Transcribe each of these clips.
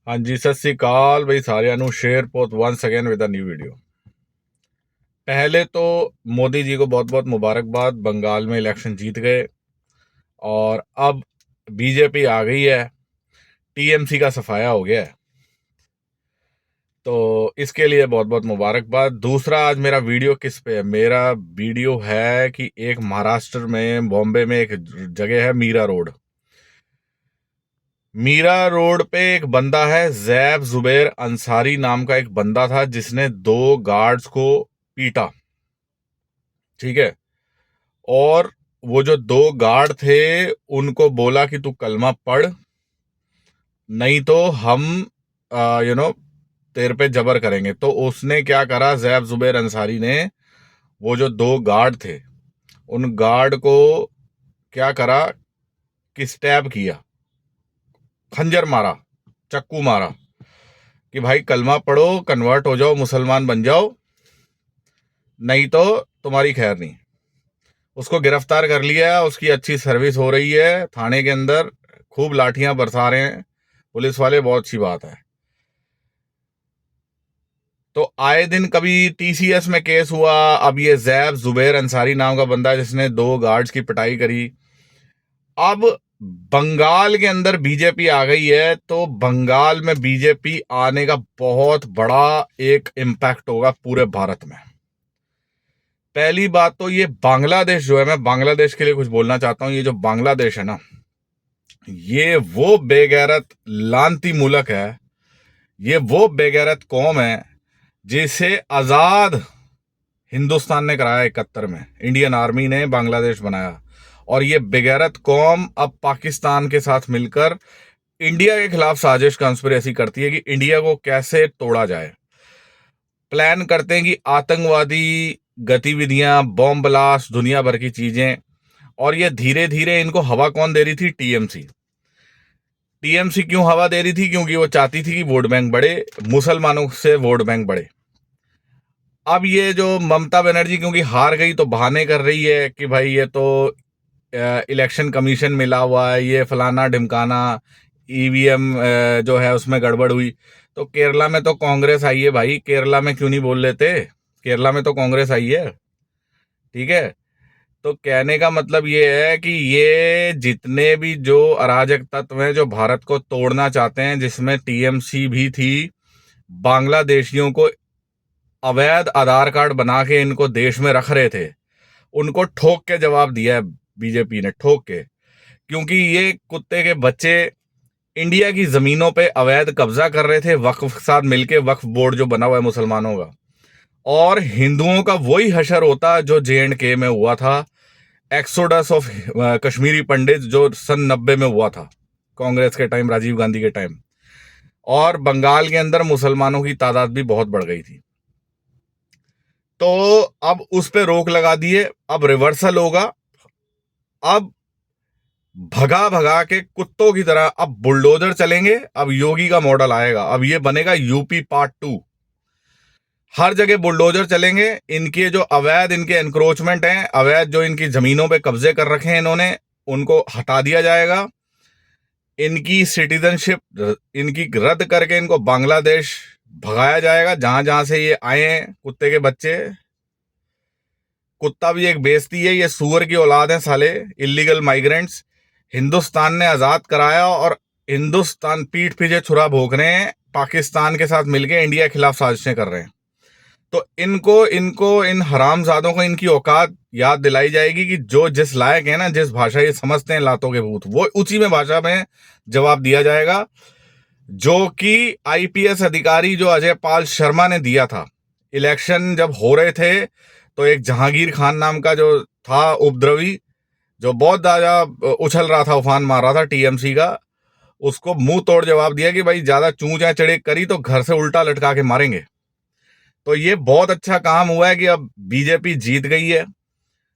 हाँ जी, सत श्री अकाल भाई सारिਆਂ ਨੂੰ शेयर पोत once again with a new video. पहले तो मोदी जी को बहुत बहुत मुबारकबाद, बंगाल में इलेक्शन जीत गए और अब बीजेपी आ गई है, टीएमसी का सफाया हो गया है, तो इसके लिए बहुत बहुत मुबारकबाद। दूसरा, आज मेरा वीडियो किस पे है? मेरा वीडियो है कि एक महाराष्ट्र में, बॉम्बे में एक जगह है मीरा रोड पे एक बंदा है, जैब जुबैर अंसारी नाम का एक बंदा था, जिसने 2 गार्ड्स को पीटा। ठीक है। और वो जो 2 गार्ड थे, उनको बोला कि तू कलमा पढ़, नहीं तो हम यू नो तेरे पे जबर करेंगे। तो उसने क्या करा, जैब जुबैर अंसारी ने, वो जो 2 गार्ड थे, उन गार्ड को क्या करा कि स्टैब किया, खंजर मारा, चक्कू मारा कि भाई कलमा पढ़ो, कन्वर्ट हो जाओ, मुसलमान बन जाओ, नहीं तो तुम्हारी खैर नहीं। उसको गिरफ्तार कर लिया, उसकी अच्छी सर्विस हो रही है थाने के अंदर, खूब लाठियां बरसा रहे हैं पुलिस वाले, बहुत अच्छी बात है। तो आए दिन कभी टीसीएस में केस हुआ, अब ये जैब जुबैर अंसारी नाम का बंदा जिसने 2 गार्ड्स की पिटाई करी, अब बंगाल के अंदर बीजेपी आ गई है, तो बंगाल में बीजेपी आने का बहुत बड़ा एक इम्पैक्ट होगा पूरे भारत में। पहली बात तो ये बांग्लादेश जो है, मैं बांग्लादेश के लिए कुछ बोलना चाहता हूं। ये जो बांग्लादेश है ना, ये वो बेगैरत लानती मुल्क है, ये वो बेगैरत कौम है जिसे आजाद हिंदुस्तान ने कराया 71 में, इंडियन आर्मी ने बांग्लादेश बनाया। और ये बेगैरत कौम अब पाकिस्तान के साथ मिलकर इंडिया के खिलाफ साजिश कंस्पिरेसी करती है कि इंडिया को कैसे तोड़ा जाए। प्लान करते हैं कि आतंकवादी गतिविधियां, बॉम्ब ब्लास्ट, दुनिया भर की चीजें। और ये धीरे धीरे इनको हवा कौन दे रही थी? टीएमसी। टीएमसी क्यों हवा दे रही थी? क्योंकि वो चाहती थी कि वोट बैंक बढ़े, मुसलमानों से वोट बैंक बढ़े। अब ये जो ममता बनर्जी क्योंकि हार गई, तो बहाने कर रही है कि भाई ये तो इलेक्शन कमीशन मिला हुआ है, ये फलाना ढिमकाना, ईवीएम जो है उसमें गड़बड़ हुई। तो केरला में तो कांग्रेस आई है भाई, केरला में क्यों नहीं बोल लेते? केरला में तो कांग्रेस आई है। ठीक है। तो कहने का मतलब ये है कि ये जितने भी जो अराजक तत्व हैं जो भारत को तोड़ना चाहते हैं, जिसमें टीएमसी भी थी, बांग्लादेशियों को अवैध आधार कार्ड बना के इनको देश में रख रहे थे, उनको ठोक के जवाब दिया है बीजेपी ने, ठोक के। क्योंकि ये कुत्ते के बच्चे इंडिया की जमीनों पे अवैध कब्जा कर रहे थे, वक्फ के साथ मिलके, वक्फ बोर्ड जो बना हुआ है मुसलमानों का, और हिंदुओं का वही हशर होता जो JNK में हुआ था, एक्सोडस ऑफ कश्मीरी पंडित, जो सन 90 में हुआ था, कांग्रेस के टाइम, राजीव गांधी के टाइम। और बंगाल के अंदर मुसलमानों की तादाद भी बहुत बढ़ गई थी। तो अब उस पे रोक लगा दिए, अब रिवर्सल होगा। अब भगा भगा के कुत्तों की तरह अब बुलडोजर चलेंगे। अब योगी का मॉडल आएगा, अब ये बनेगा यूपी पार्ट 2। हर जगह बुलडोजर चलेंगे। इनके जो अवैध, इनके एनक्रोचमेंट हैं, अवैध जो इनकी जमीनों पे कब्जे कर रखे हैं इन्होंने, उनको हटा दिया जाएगा। इनकी सिटीजनशिप इनकी रद्द करके इनको बांग्लादेश भगाया जाएगा, जहां जहां से ये आए हैं कुत्ते के बच्चे। कुत्ता भी एक बेइज्जती है, ये सूअर की औलाद है साले, इलीगल माइग्रेंट्स। हिंदुस्तान ने आजाद कराया और हिंदुस्तान पीठ पीछे छुरा भोंक रहे हैं, पाकिस्तान के साथ मिलकर इंडिया के खिलाफ साजिशें कर रहे हैं। तो इनको इनको इन हरामजादों को इनकी औकात याद दिलाई जाएगी कि जो जिस लायक है ना, जिस भाषा ये समझते हैं लातों के भूत, वो उसी में भाषा में जवाब दिया जाएगा, जो कि आईपीएस अधिकारी जो अजय पाल शर्मा ने दिया था। इलेक्शन जब हो रहे थे, तो एक जहांगीर खान नाम का जो था उपद्रवी, जो बहुत ज्यादा उछल रहा था, उफान मार रहा था टीएमसी का, उसको मुंह तोड़ जवाब दिया कि भाई ज्यादा चूं चां चढ़े करी तो घर से उल्टा लटका के मारेंगे। तो ये बहुत अच्छा काम हुआ है कि अब बीजेपी जीत गई है।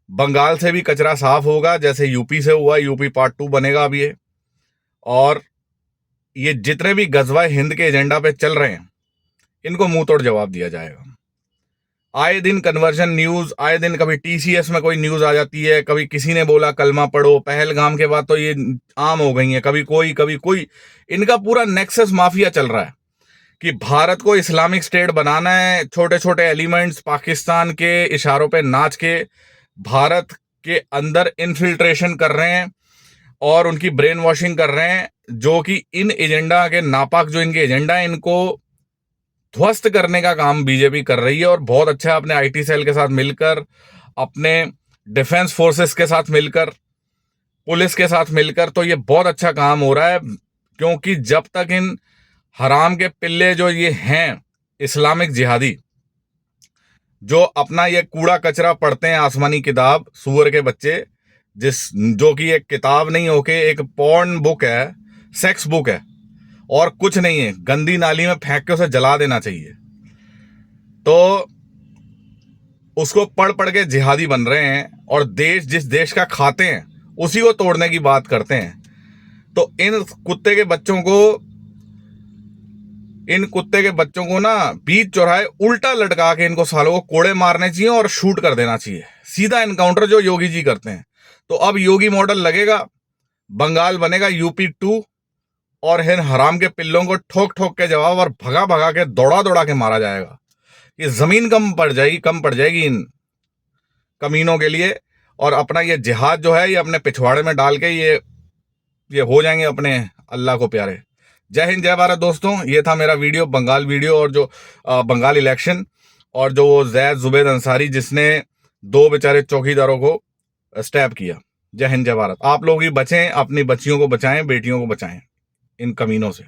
बंगाल से भी कचरा साफ होगा, जैसे यूपी से हुआ, यूपी पार्ट 2 बनेगा अब ये। और ये जितने भी गजवा हिंद के एजेंडा पे चल रहे हैं, इनको मुंह तोड़ जवाब दिया जाएगा। आए दिन कन्वर्जन न्यूज, आए दिन कभी टीसीएस में कोई न्यूज आ जाती है, कभी किसी ने बोला कलमा पढ़ो। पहलगाम के बाद तो ये आम हो गई है, कभी कोई। इनका पूरा नेक्सस माफिया चल रहा है कि भारत को इस्लामिक स्टेट बनाना है। छोटे छोटे एलिमेंट्स पाकिस्तान के इशारों पे नाच के भारत के अंदर इन्फिल्ट्रेशन कर रहे हैं और उनकी ब्रेन वॉशिंग कर रहे हैं, जो कि इन एजेंडा के नापाक जो इनके एजेंडा है इनको ध्वस्त करने का काम बीजेपी कर रही है। और बहुत अच्छा अपने आईटी सेल के साथ मिलकर, अपने डिफेंस फोर्सेस के साथ मिलकर, पुलिस के साथ मिलकर, तो ये बहुत अच्छा काम हो रहा है। क्योंकि जब तक इन हराम के पिल्ले जो ये हैं इस्लामिक जिहादी, जो अपना ये कूड़ा कचरा पढ़ते हैं, आसमानी किताब, सूअर के बच्चे, जो कि एक किताब नहीं होके एक पॉर्न बुक है, सेक्स बुक है और कुछ नहीं है, गंदी नाली में फेंक के उसे जला देना चाहिए। तो उसको पढ़ पढ़ के जिहादी बन रहे हैं और जिस देश का खाते हैं उसी को तोड़ने की बात करते हैं। तो इन कुत्ते के बच्चों को ना बीच चौराहे उल्टा लटका के इनको सालों को कोड़े मारने चाहिए और शूट कर देना चाहिए, सीधा एनकाउंटर जो योगी जी करते हैं। तो अब योगी मॉडल लगेगा, बंगाल बनेगा यूपी 2 और इन हराम के पिल्लों को ठोक ठोक के जवाब और भगा भगा के दौड़ा के मारा जाएगा। ये जमीन कम पड़ जाएगी इन कमीनों के लिए। और अपना ये जिहाद जो है ये अपने पिछवाड़े में डाल के ये हो जाएंगे अपने अल्लाह को प्यारे। जय हिंद, जय भारत दोस्तों। ये था मेरा वीडियो, बंगाल वीडियो, और जो बंगाल इलेक्शन और जो वो जैद जुबैद अंसारी जिसने 2 बेचारे चौकीदारों को स्टैब किया। जय हिंद, जय भारत। आप लोग भी बचें, अपनी बच्चियों को बचाएं, बेटियों को बचाएं इन कमीनों से।